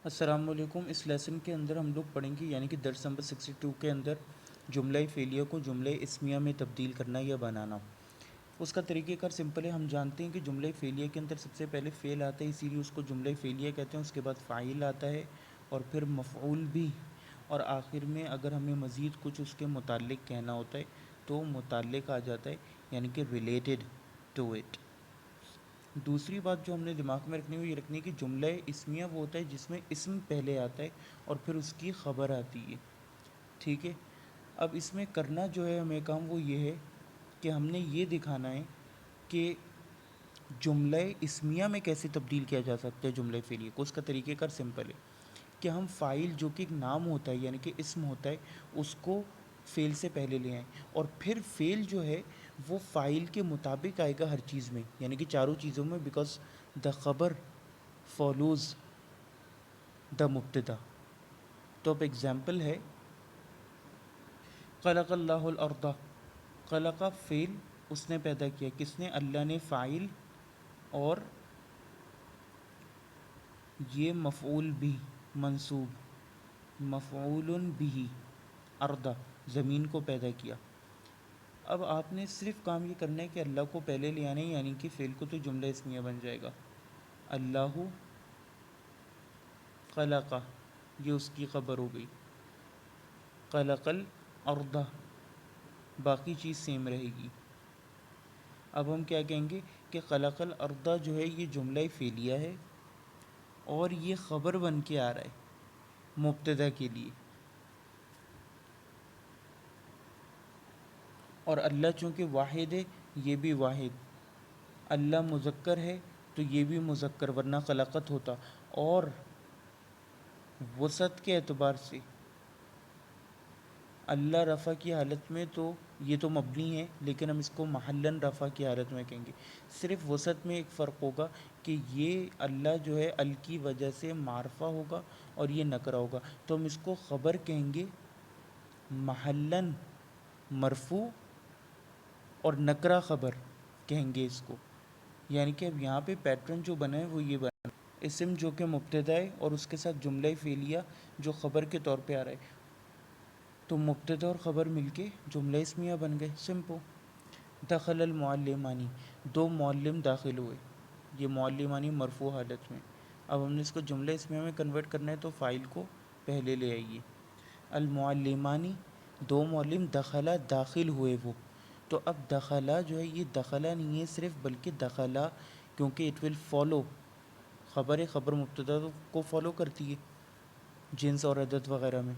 السلام علیکم۔ اس لیسن کے اندر ہم لوگ پڑھیں گے یعنی کہ درس نمبر 62 کے اندر جملہ فعلیہ کو جملہ اسمیہ میں تبدیل کرنا یا بنانا۔ اس کا طریقہ کار سمپل ہے۔ ہم جانتے ہیں کہ جملہ فعلیہ کے اندر سب سے پہلے فعل آتا ہے، اسی لیے اس کو جملہ فعلیہ کہتے ہیں۔ اس کے بعد فاعل آتا ہے اور پھر مفعول بھی، اور آخر میں اگر ہمیں مزید کچھ اس کے متعلق کہنا ہوتا ہے تو متعلق آ جاتا ہے یعنی کہ ریلیٹڈ ٹو اٹ۔ دوسری بات جو ہم نے دماغ میں رکھنی ہے وہ یہ رکھنی ہے کہ جملہ اسمیہ وہ ہوتا ہے جس میں اسم پہلے آتا ہے اور پھر اس کی خبر آتی ہے، ٹھیک ہے۔ اب اس میں کرنا جو ہے ہمیں کام وہ یہ ہے کہ ہم نے یہ دکھانا ہے کہ جملہ اسمیہ میں کیسے تبدیل کیا جا سکتا ہے جملہ فعلیہ کو۔ اس کا طریقہ کار سمپل ہے کہ ہم فاعل جو کہ ایک نام ہوتا ہے یعنی کہ اسم ہوتا ہے اس کو فعل سے پہلے لے آئیں، اور پھر فعل جو ہے وہ فاعل کے مطابق آئے گا ہر چیز میں، یعنی کہ چاروں چیزوں میں، بیکاز دا خبر فالوز دا مبتدا۔ تو اب ایگزامپل ہے خلق اللہ الارض۔ خلق فعل اس نے پیدا کیا، کس نے؟ اللہ نے، فاعل، اور یہ مفعول بھی منصوب، مفعول بھی، ارض زمین کو پیدا کیا۔ اب آپ نے صرف کام یہ کرنا ہے کہ اللہ کو پہلے لے آنے، یعنی کہ فعل کو، تو جملہ اسمیہ بن جائے گا۔ اللہ خلق، یہ اس کی خبر ہو گئی۔ خلق الارض، باقی چیز سیم رہے گی۔ اب ہم کیا کہیں گے کہ خلق الارض جو ہے یہ جملہ فعلیہ ہے اور یہ خبر بن کے آ رہا ہے مبتدا کے لیے، اور اللہ چونکہ واحد ہے یہ بھی واحد، اللہ مذکر ہے تو یہ بھی مذکر، ورنہ خلقت ہوتا۔ اور وسعت کے اعتبار سے اللہ رفع کی حالت میں تو یہ تو مبنی ہے، لیکن ہم اس کو محلاً رفع کی حالت میں کہیں گے۔ صرف وسعت میں ایک فرق ہوگا کہ یہ اللہ جو ہے ال کی وجہ سے معرفہ ہوگا اور یہ نکرہ ہوگا، تو ہم اس کو خبر کہیں گے محلاً مرفوع، اور نکرہ خبر کہیں گے اس کو۔ یعنی کہ اب یہاں پہ پیٹرن جو بنا ہے وہ یہ بنا ہے، اسم جو کہ مبتدا ہے اور اس کے ساتھ جملہ فعلیہ جو خبر کے طور پہ آ رہا ہے، تو مبتدا اور خبر مل کے جملہ اسمیہ بن گئے، سمپل۔ دخل المعلمانی، دو معلم داخل ہوئے، یہ معلمانی مرفوع حالت میں۔ اب ہم نے اس کو جملہ اسمیہ میں کنورٹ کرنا ہے تو فاعل کو پہلے لے آئیے۔ المعلمانی، دو معلم، دخلا داخل ہوئے وہ، تو اب دخلا جو ہے یہ دخلا نہیں ہے صرف، بلکہ دخلا کیونکہ اٹ ول فالو، خبر مبتدا کو فالو کرتی ہے جنس اور عدد وغیرہ میں،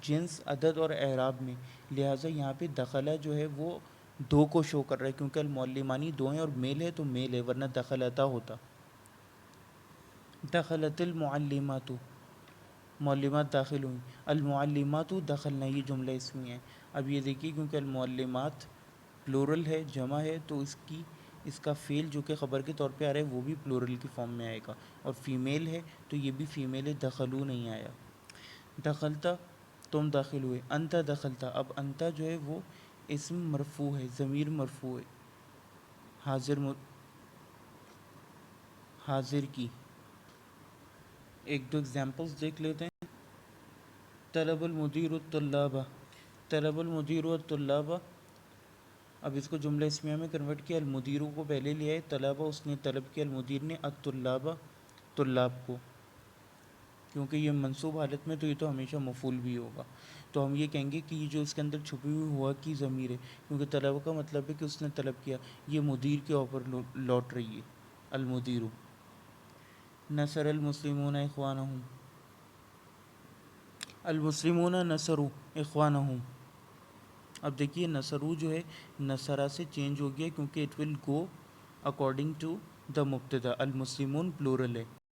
جنس، عدد اور اعراب میں، لہٰذا یہاں پہ دخلا جو ہے وہ دو کو شو کر رہا ہے، کیونکہ المعلمانی دو ہیں اور میل ہے تو میل ہے، ورنہ دخلتا ہوتا۔ دخلت المعلمات، معلمات داخل ہوئیں، المعلمات دخلنا، یہ جملہ اسمیہ ہے۔ اب یہ دیکھیے کیونکہ المعلمات پلورل ہے، جمع ہے، تو اس کا فعل جو کہ خبر کے طور پہ آ رہا ہے وہ بھی پلورل کی فارم میں آئے گا، اور فیمیل ہے تو یہ بھی فیمیل ہے، دخلو نہیں آیا۔ دخلتا، تم داخل ہوئے، انت دخلتا، اب انت جو ہے وہ اسم مرفوع ہے، ضمیر مرفوع ہے، حاضر کی۔ ایک دو ایگزامپلس دیکھ لیتے ہیں۔ طلب المدیر الطلاب، طلب المدیر الطلاب، اب اس کو جملہ اسمیہ میں کنورٹ کیا، المدیروں کو پہلے لے آئے، طلبہ اس نے طلب کیا، المدیر نے الطلاب، طلاب کو، کیونکہ یہ منصوب حالت میں تو یہ تو ہمیشہ مفعول بھی ہوگا، تو ہم یہ کہیں گے کہ یہ جو اس کے اندر چھپی ہوئی ہوا کی ضمیر ہے، کیونکہ طلب کا مطلب ہے کہ اس نے طلب کیا، یہ مدیر کے اوپر لوٹ رہی ہے، المدیر۔ نصر المسلمون اخوانہم، المسلمون نصروا اخوانہم، اب دیکھیے نصرو جو ہے نصرہ سے چینج ہو گیا کیونکہ it will go according to the مبتدا، المسلمون پلورل ہے۔